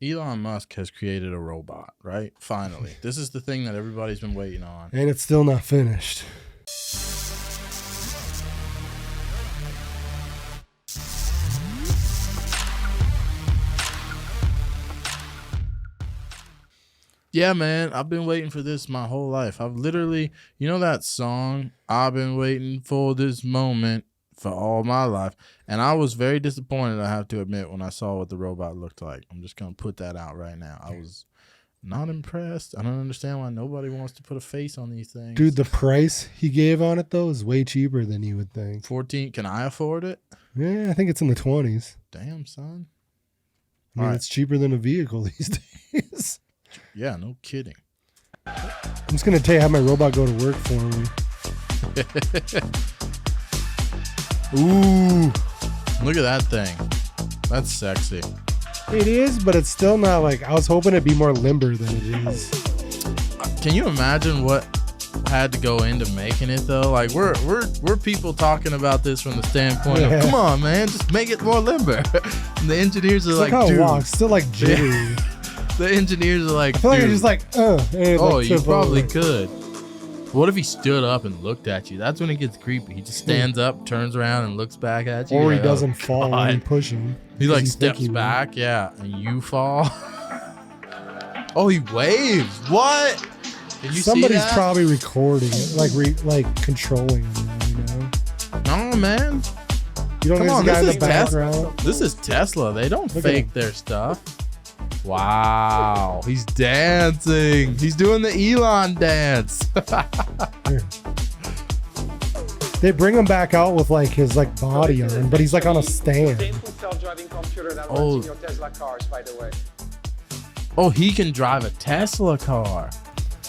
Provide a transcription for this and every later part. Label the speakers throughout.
Speaker 1: Elon Musk has created a robot, right? Finally. This is the thing that everybody's been waiting on.
Speaker 2: And it's still not finished.
Speaker 1: Yeah, man, I've been waiting for this my whole life. I've literally, you know that song, I've been waiting for this moment for all my life. And I was very disappointed, I have to admit, when I saw what the robot looked like. I'm just going to put that out right now. I was not impressed. I don't understand why nobody wants to put a face on these things.
Speaker 2: Dude, the price he gave on it, though, is way cheaper than you would think.
Speaker 1: 14, can I afford it?
Speaker 2: Yeah, I think it's in the 20s.
Speaker 1: Damn, son.
Speaker 2: I mean, it's cheaper than a vehicle these days.
Speaker 1: Yeah, no kidding.
Speaker 2: I'm just going to have my robot go to work for me.
Speaker 1: Ooh, look at that thing. That's sexy.
Speaker 2: It is, but it's still not like, I was hoping it'd be more limber than it is.
Speaker 1: Can you imagine what had to go into making it though? Like we're people talking about this from the standpoint of, come on, man, just make it more limber. And the engineers are like,
Speaker 2: how
Speaker 1: dude,
Speaker 2: it walks, still like jittery.
Speaker 1: The engineers are like,
Speaker 2: I feel like it's just like,
Speaker 1: you probably could. What if he stood up and looked at you? That's when it gets creepy. He just stands up, turns around, and looks back at you.
Speaker 2: Or he doesn't fall when you push him.
Speaker 1: He like steps back, and you fall. Oh, he waves. What? Did you
Speaker 2: Somebody's
Speaker 1: see that?
Speaker 2: probably recording it, like controlling it, you know?
Speaker 1: No, man.
Speaker 2: You don't know the guy in the background?
Speaker 1: This is Tesla. They don't fake their stuff. Wow, he's dancing. He's doing the Elon dance.
Speaker 2: They bring him back out with like his like body on, but he's like on a stand.
Speaker 1: Oh. Oh, he can drive a Tesla car.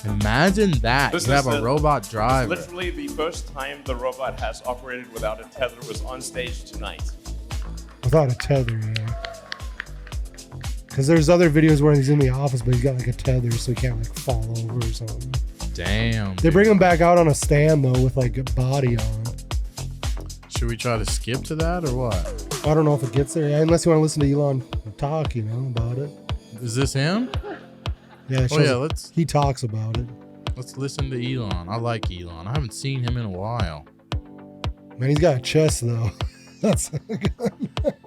Speaker 1: Imagine that. You have a robot driver.
Speaker 3: Literally the first time the robot has operated without a tether was on stage tonight.
Speaker 2: Without a tether, yeah. Because there's other videos where he's in the office, but he's got like a tether so he can't like fall over or something.
Speaker 1: Damn.
Speaker 2: They bring him back out on a stand though with like a body on.
Speaker 1: Should we try to skip to that or what?
Speaker 2: I don't know if it gets there, unless you want to listen to Elon talk, you know, about it.
Speaker 1: Is this him?
Speaker 2: Yeah, he talks about it.
Speaker 1: Let's listen to Elon. I like Elon. I haven't seen him in a while.
Speaker 2: Man, he's got a chest though. That's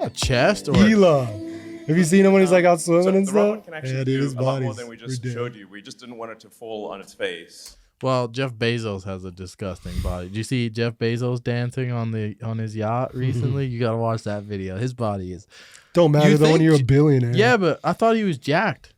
Speaker 1: a chest or
Speaker 2: Elon. Have you seen him when he's like out swimming and
Speaker 3: the
Speaker 2: stuff?
Speaker 3: robot can actually do a lot more than we just showed you. We just didn't want it to fall on its face.
Speaker 1: Well, Jeff Bezos has a disgusting body. Did you see Jeff Bezos dancing on his yacht recently? You gotta watch that video. His body is
Speaker 2: don't matter though when you're a billionaire.
Speaker 1: Yeah, but I thought he was jacked.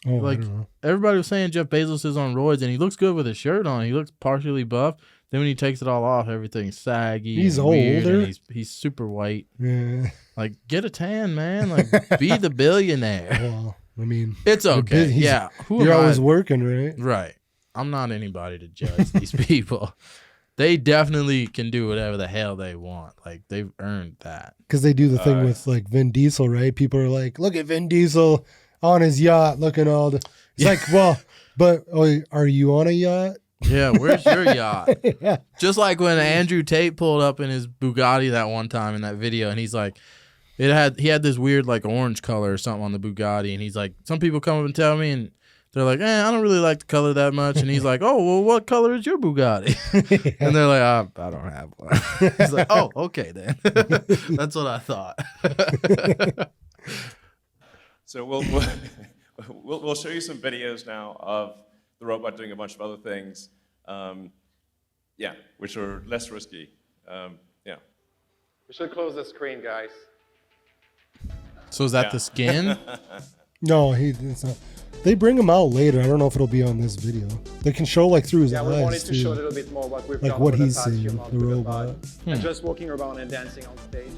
Speaker 2: Oh,
Speaker 1: like everybody was saying Jeff Bezos is on roids, and he looks good with his shirt on. He looks partially buff. Then when he takes it all off, everything's saggy.
Speaker 2: He's
Speaker 1: and weird,
Speaker 2: older.
Speaker 1: And he's super white.
Speaker 2: Yeah.
Speaker 1: Like, get a tan, man. Like, be the billionaire.
Speaker 2: Well, I mean,
Speaker 1: it's okay. Yeah.
Speaker 2: You're always working, right?
Speaker 1: Right. I'm not anybody to judge these people. They definitely can do whatever the hell they want. Like, they've earned that.
Speaker 2: Because they do the thing with like Vin Diesel, right? People are like, look at Vin Diesel on his yacht looking all the... It's like, well, but are you on a yacht?
Speaker 1: Yeah, where's your yacht?
Speaker 2: Yeah.
Speaker 1: Just like when Andrew Tate pulled up in his Bugatti that one time in that video, and he's like, he had this weird like orange color or something on the Bugatti, and he's like, some people come up and tell me, and they're like, I don't really like the color that much, and he's like, oh, well, what color is your Bugatti? Yeah. And they're like, I don't have one. He's like, oh, okay then. That's what I thought.
Speaker 3: So we'll show you some videos now of the robot doing a bunch of other things, which are less risky.
Speaker 4: We should close the screen, guys.
Speaker 1: So is that the skin?
Speaker 2: No, it's not. They bring him out later. I don't know if it'll be on this video. They can show like through his eyes.
Speaker 4: Yeah, we wanted to show a little bit more what we've done
Speaker 2: what
Speaker 4: over
Speaker 2: he's
Speaker 4: the past few
Speaker 2: seeing,
Speaker 4: months
Speaker 2: the
Speaker 4: with
Speaker 2: robot.
Speaker 4: And just walking around and dancing on stage.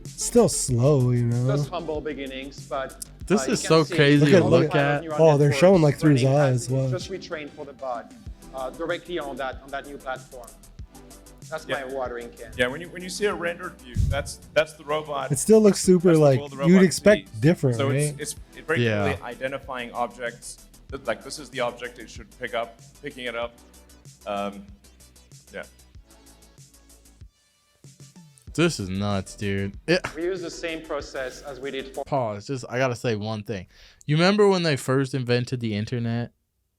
Speaker 2: Still slow, you know.
Speaker 4: Just humble beginnings, but
Speaker 1: this is so crazy to look at.
Speaker 2: Oh, they're showing like through his eyes.
Speaker 4: Wow. Just retrained for the bot directly on that new platform. That's my watering can.
Speaker 3: Yeah, when you see a rendered view, that's the robot.
Speaker 2: It still looks super like you'd expect different,
Speaker 3: so
Speaker 2: right?
Speaker 3: it's very clearly identifying objects. Like this is the object it should picking it up.
Speaker 1: This is nuts, dude.
Speaker 4: We use the same process as we did for
Speaker 1: Pause. Just I gotta say one thing. You remember when they first invented the internet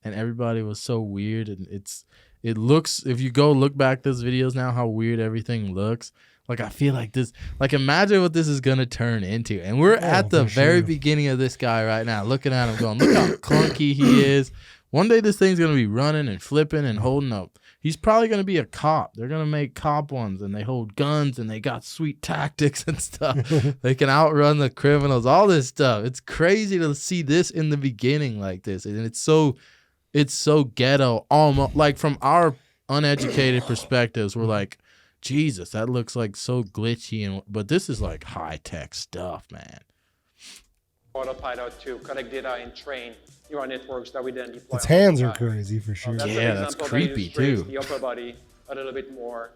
Speaker 1: and everybody was so weird, and it looks, if you go look back those videos now, how weird everything looks. Like I feel like this, like imagine what this is gonna turn into. And we're at the very beginning of this guy right now, looking at him going, look how clunky he is. One day this thing's gonna be running and flipping and holding up. He's probably going to be a cop. They're going to make cop ones, and they hold guns, and they got sweet tactics and stuff. They can outrun the criminals, all this stuff. It's crazy to see this in the beginning like this. And it's so ghetto, almost like from our uneducated perspectives, we're like, Jesus, that looks like so glitchy. But this is like high-tech stuff, man.
Speaker 4: autopilot to collect data and train neural networks that we then deploy.
Speaker 2: Its hands are crazy for sure.
Speaker 1: Yeah, that's creepy too.
Speaker 4: The upper body a little bit more.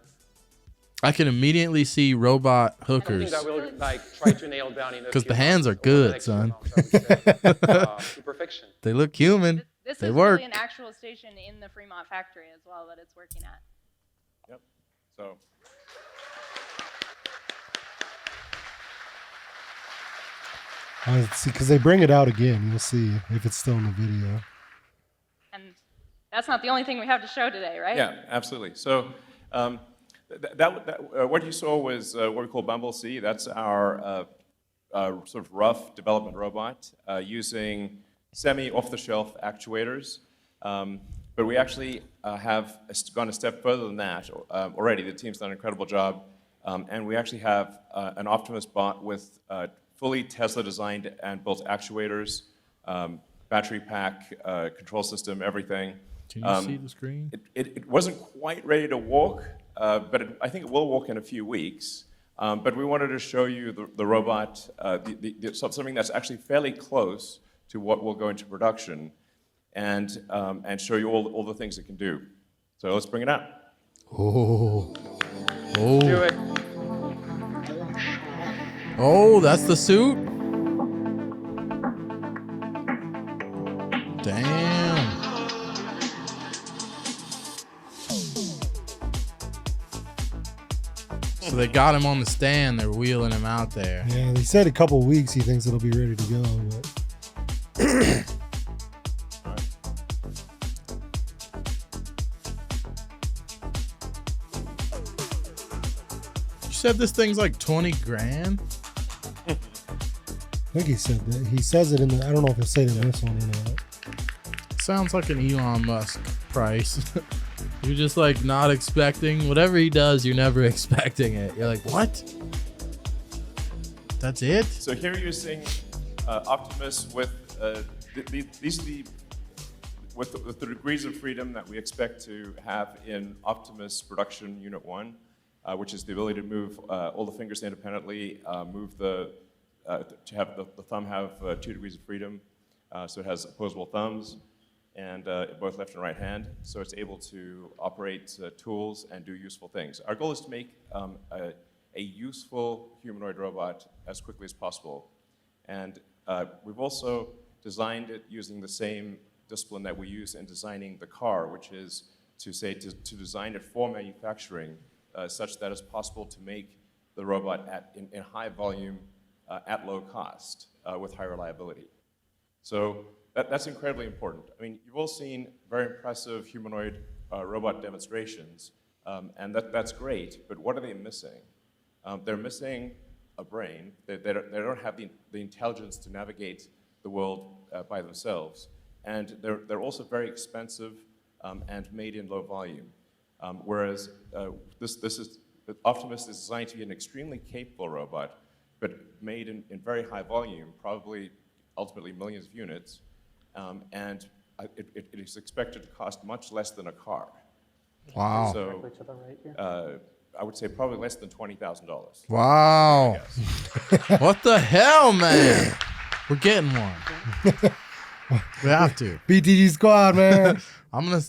Speaker 1: I can immediately see robot hookers.
Speaker 4: That will like try to nail down in
Speaker 1: because the hands are good, son.
Speaker 4: To perfection.
Speaker 1: They look human.
Speaker 5: This
Speaker 1: they
Speaker 5: is
Speaker 1: work.
Speaker 5: really an actual station in the Fremont factory as well that it's working at.
Speaker 3: Yep. So.
Speaker 2: See, because they bring it out again. You'll see if it's still in the video.
Speaker 5: And that's not the only thing we have to show today, right?
Speaker 3: Yeah, absolutely. So what you saw was what we call Bumble C. That's our sort of rough development robot using semi-off-the-shelf actuators. But we actually have gone a step further than that already. The team's done an incredible job. And we actually have an Optimus bot with fully Tesla-designed and built actuators, battery pack, control system, everything.
Speaker 1: Can you see the screen?
Speaker 3: It wasn't quite ready to walk, but I think it will walk in a few weeks. But we wanted to show you the robot, something that's actually fairly close to what will go into production, and show you all the things it can do. So let's bring it out.
Speaker 1: Oh.
Speaker 4: Do it.
Speaker 1: Oh, that's the suit? Damn. So they got him on the stand. They're wheeling him out there.
Speaker 2: Yeah, they said a couple weeks he thinks it'll be ready to go. But
Speaker 1: You said this thing's like 20 grand?
Speaker 2: I think he said that. He says it in the. I don't know if he'll say it in this one or not.
Speaker 1: Sounds like an Elon Musk price. You're just like not expecting whatever he does. You're never expecting it. You're like, what? That's it?
Speaker 3: So here you're seeing Optimus with with the degrees of freedom that we expect to have in Optimus Production Unit 1, which is the ability to move all the fingers independently, to have the thumb have 2 degrees of freedom, so it has opposable thumbs, and both left and right hand, so it's able to operate tools and do useful things. Our goal is to make a useful humanoid robot as quickly as possible. And we've also designed it using the same discipline that we use in designing the car, which is to design it for manufacturing such that it's possible to make the robot in high volume at low cost with high reliability. So that's incredibly important. I mean, you've all seen very impressive humanoid robot demonstrations, and that's great, but what are they missing? They're missing a brain. They don't have the intelligence to navigate the world by themselves. And they're also very expensive and made in low volume. Whereas Optimus is designed to be an extremely capable robot, but made in very high volume, probably ultimately millions of units, and it is expected to cost much less than a car.
Speaker 1: Wow.
Speaker 3: So I would say probably less than $20,000.
Speaker 1: Wow. What the hell, man? We're getting one. We have to.
Speaker 2: BTG squad, man.
Speaker 1: I'm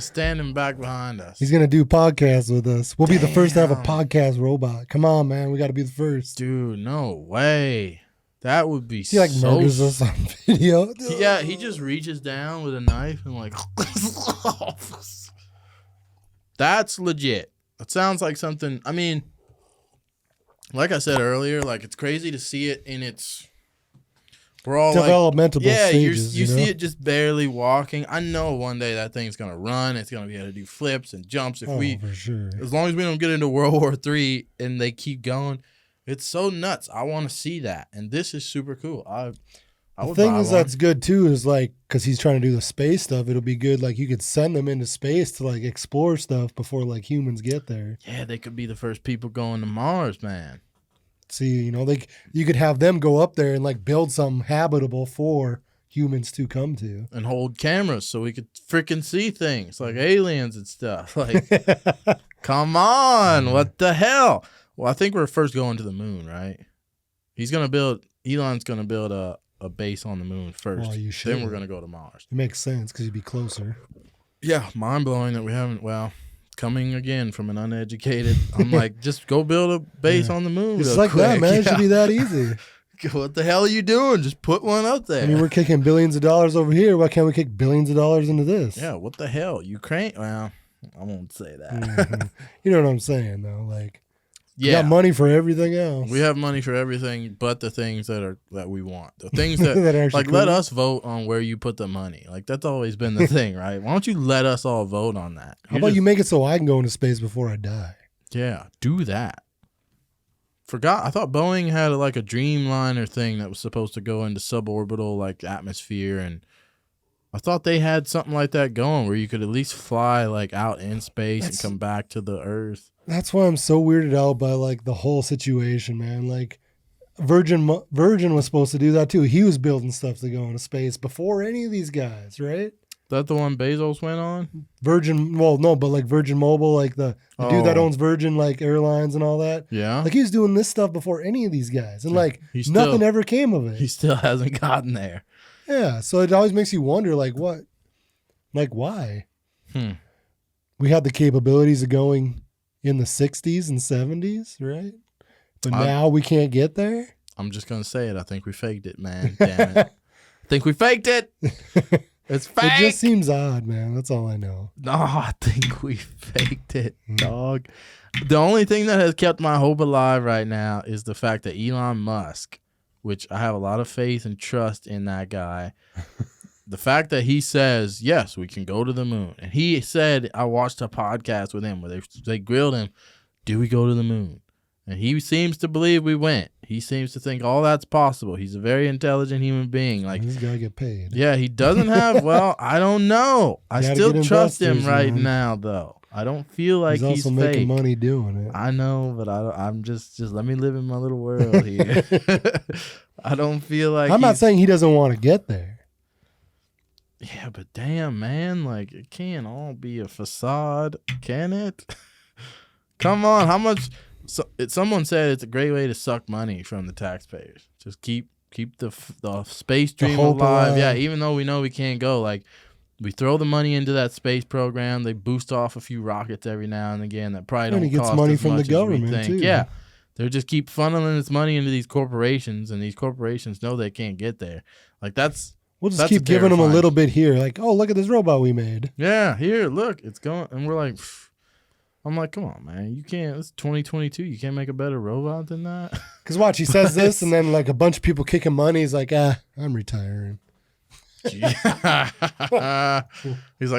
Speaker 1: standing back behind us.
Speaker 2: He's gonna do podcasts with us. We'll be the first to have a podcast robot. Come on, man. We got to be the first.
Speaker 1: Dude, no way. That would be
Speaker 2: He like murders us on video.
Speaker 1: Yeah, he just reaches down with a knife and like. That's legit. It sounds like something. I mean, like I said earlier, like it's crazy to see it in its. We're all
Speaker 2: developmental stages.
Speaker 1: You see it just barely walking. I know one day that thing's gonna run. It's gonna be able to do flips and jumps.
Speaker 2: For sure.
Speaker 1: As long as we don't get into World War III and they keep going, it's so nuts. I want to see that, and this is super cool.
Speaker 2: The thing is that's good too is like because he's trying to do the space stuff. It'll be good. Like you could send them into space to like explore stuff before like humans get there.
Speaker 1: Yeah, they could be the first people going to Mars, man.
Speaker 2: See, you know, you could have them go up there and like build something habitable for humans to come to
Speaker 1: and hold cameras so we could freaking see things like aliens and stuff. Like, come on, what the hell? Well, I think we're first going to the moon, right? Elon's gonna build a base on the moon first.
Speaker 2: Well, you should.
Speaker 1: Then we're gonna go to Mars.
Speaker 2: It makes sense because you'd be closer.
Speaker 1: Yeah, mind blowing that we haven't. Well. Coming again from an uneducated, I'm like, just go build a base on the moon.
Speaker 2: It's like that, man. It should be that easy.
Speaker 1: What the hell are you doing? Just put one up there.
Speaker 2: I mean, we're kicking billions of dollars over here. Why can't we kick billions of dollars into this?
Speaker 1: Yeah, what the hell? Ukraine? Well, I won't say that.
Speaker 2: Mm-hmm. You know what I'm saying, though? Like,
Speaker 1: yeah,
Speaker 2: we got money for everything else.
Speaker 1: We have money for everything but the things that we want. The things that, like,
Speaker 2: cool.
Speaker 1: let us vote on where you put the money. Like, that's always been the thing, right? Why don't you let us all vote on that?
Speaker 2: How about you make it so I can go into space before I die?
Speaker 1: Yeah, do that. I thought Boeing had like a Dreamliner thing that was supposed to go into suborbital like atmosphere, and I thought they had something like that going where you could at least fly like out in space and come back to the Earth.
Speaker 2: That's why I'm so weirded out by like the whole situation, man. Like Virgin was supposed to do that too. He was building stuff to go into space before any of these guys, right?
Speaker 1: That the one Bezos went on?
Speaker 2: Virgin, well, no, but like Virgin Mobile, like the dude that owns Virgin like Airlines and all that.
Speaker 1: Yeah.
Speaker 2: Like he was doing this stuff before any of these guys. And like nothing ever came of it.
Speaker 1: He still hasn't gotten there.
Speaker 2: Yeah. So it always makes you wonder like what? Like why? We had the capabilities of going in the 60s and 70s, right? But now we can't get there?
Speaker 1: I'm just going to say it. I think we faked it, man. Damn it. I think we faked it. It's fake.
Speaker 2: It just seems odd, man. That's all I know.
Speaker 1: No, I think we faked it, dog. The only thing that has kept my hope alive right now is the fact that Elon Musk, which I have a lot of faith and trust in that guy, the fact that he says, yes, we can go to the moon. And he said, I watched a podcast with him where they grilled him, do we go to the moon? And he seems to believe we went. He seems to think all that's possible. He's a very intelligent human being. Like,
Speaker 2: he's got to get paid.
Speaker 1: Yeah, he doesn't have, well, I don't know. I still trust him right now, though. I don't feel like he's
Speaker 2: also making money doing it.
Speaker 1: I know, but I'm just let me live in my little world here. I don't feel like
Speaker 2: I'm not saying he doesn't want to get there.
Speaker 1: Yeah, but damn, man, like it can't all be a facade, can it? Come on, how much? Someone said it's a great way to suck money from the taxpayers. Just keep the space dream alive. Yeah, even though we know we can't go, like we throw the money into that space program. They boost off a few rockets every now and again. That probably don't cost
Speaker 2: money
Speaker 1: as
Speaker 2: from
Speaker 1: much
Speaker 2: the government
Speaker 1: as we think.
Speaker 2: too.
Speaker 1: Yeah, they just keep funneling this money into these corporations, and these corporations know they can't get there. Like that's.
Speaker 2: We'll just keep giving them a little bit here. Like, oh, look at this robot we made.
Speaker 1: Yeah, here, look, it's going. And we're like, I'm like, come on, man. You can't, it's 2022. You can't make a better robot than that.
Speaker 2: Because watch, he says this, and then like a bunch of people kick him money. He's like, I'm retiring.
Speaker 1: He's like,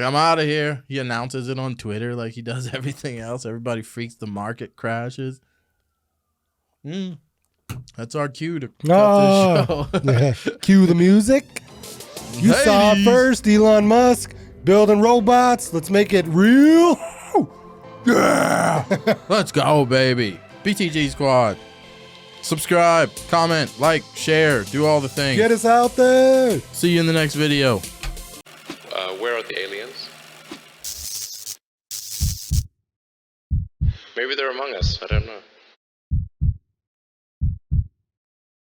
Speaker 1: I'm out of here. He announces it on Twitter like he does everything else. Everybody freaks. The market crashes. That's our cue to cut this show.
Speaker 2: Yeah. Cue the music. You saw it first, Elon Musk building robots. Let's make it real.
Speaker 1: Yeah. Let's go, baby. BTG Squad. Subscribe, comment, like, share, do all the things.
Speaker 2: Get us out there.
Speaker 1: See you in the next video.
Speaker 6: Where are the aliens? Maybe they're among us. I don't know.